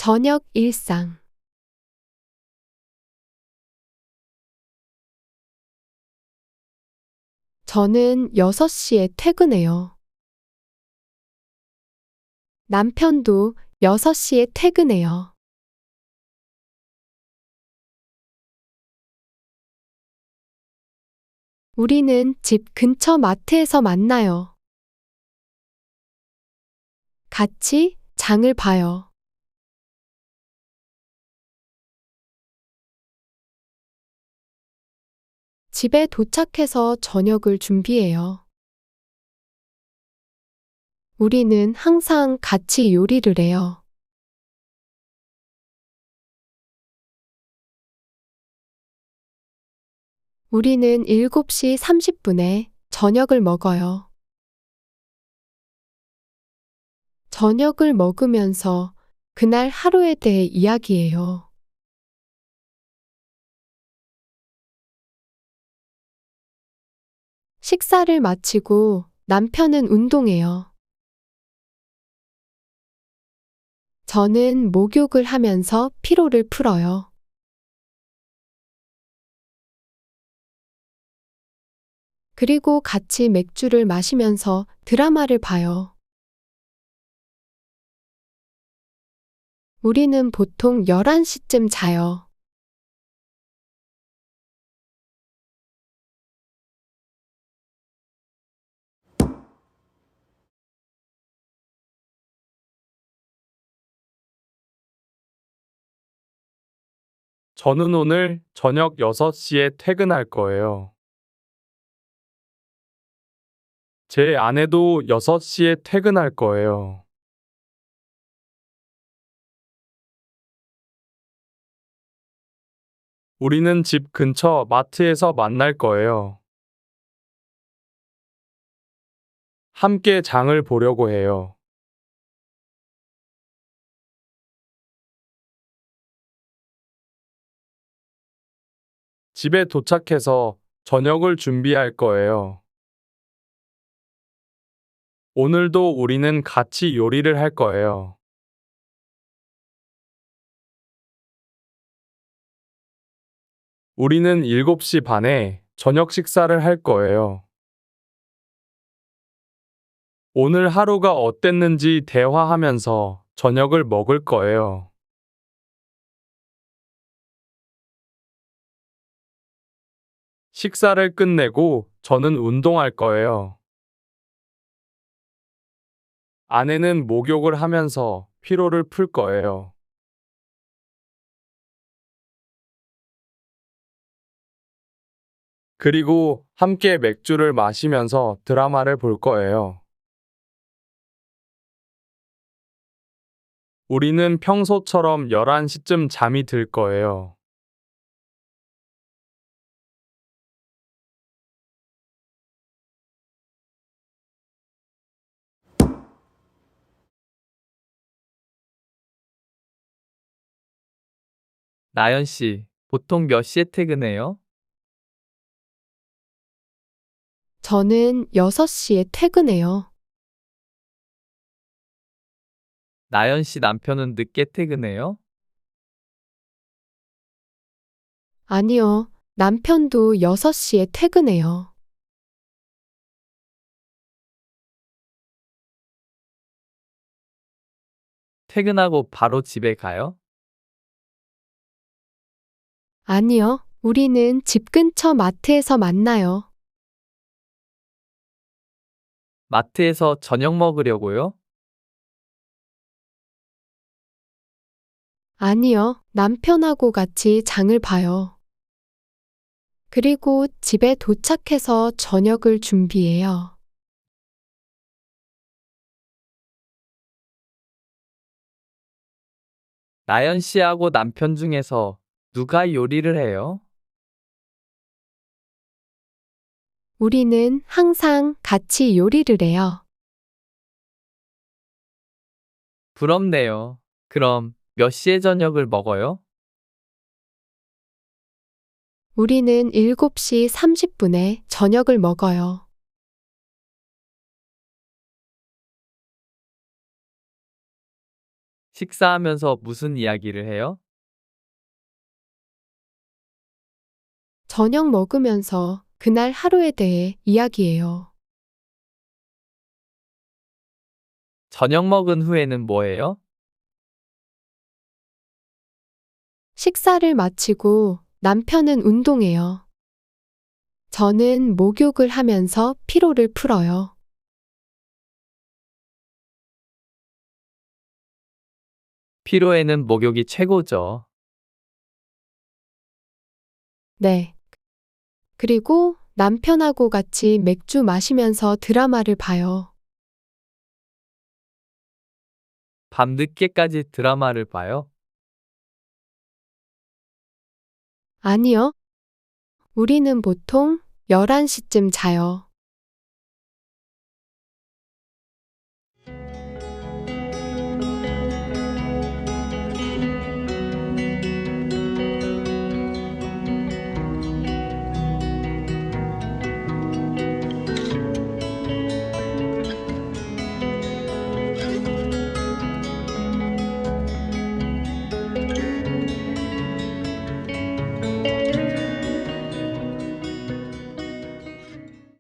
저녁 일상. 저는 6시에 퇴근해요. 남편도 6시에 퇴근해요. 우리는 집 근처 마트에서 만나요. 같이 장을 봐요. 집에 도착해서 저녁을 준비해요. 우리는 항상 같이 요리를 해요. 우리는 7시 30분에 저녁을 먹어요. 저녁을 먹으면서 그날 하루에 대해 이야기해요. 식사를 마치고 남편은 운동해요. 저는 목욕을 하면서 피로를 풀어요. 그리고 같이 맥주를 마시면서 드라마를 봐요. 우리는 보통 11시쯤 자요. 저는 오늘 저녁 6시에 퇴근할 거예요. 제 아내도 6시에 퇴근할 거예요. 우리는 집 근처 마트에서 만날 거예요. 함께 장을 보려고 해요. 집에 도착해서 저녁을 준비할 거예요. 오늘도 우리는 같이 요리를 할 거예요. 우리는 7시 반에 저녁 식사를 할 거예요. 오늘 하루가 어땠는지 대화하면서 저녁을 먹을 거예요. 식사를 끝내고 저는 운동할 거예요. 아내는 목욕을 하면서 피로를 풀 거예요. 그리고 함께 맥주를 마시면서 드라마를 볼 거예요. 우리는 평소처럼 11시쯤 잠이 들 거예요. 나연 씨, 보통 몇 시에 퇴근해요? 저는 6시에 퇴근해요. 나연 씨 남편은 늦게 퇴근해요? 아니요, 남편도 6시에 퇴근해요. 퇴근하고 바로 집에 가요? 아니요, 우리는 집 근처 마트에서 만나요. 마트에서 저녁 먹으려고요? 아니요, 남편하고 같이 장을 봐요. 그리고 집에 도착해서 저녁을 준비해요. 나연 씨하고 남편 중에서 누가 요리를 해요? 우리는 항상 같이 요리를 해요. 부럽네요. 그럼 몇 시에 저녁을 먹어요? 우리는 7시 30분에 저녁을 먹어요. 식사하면서 무슨 이야기를 해요? 저녁 먹으면서 그날 하루에 대해 이야기해요. 저녁 먹은 후에는 뭐 해요? 식사를 마치고 남편은 운동해요. 저는 목욕을 하면서 피로를 풀어요. 피로에는 목욕이 최고죠. 네. 그리고 남편하고 같이 맥주 마시면서 드라마를 봐요. 밤늦게까지 드라마를 봐요. 아니요. 우리는 보통 11시쯤 자요.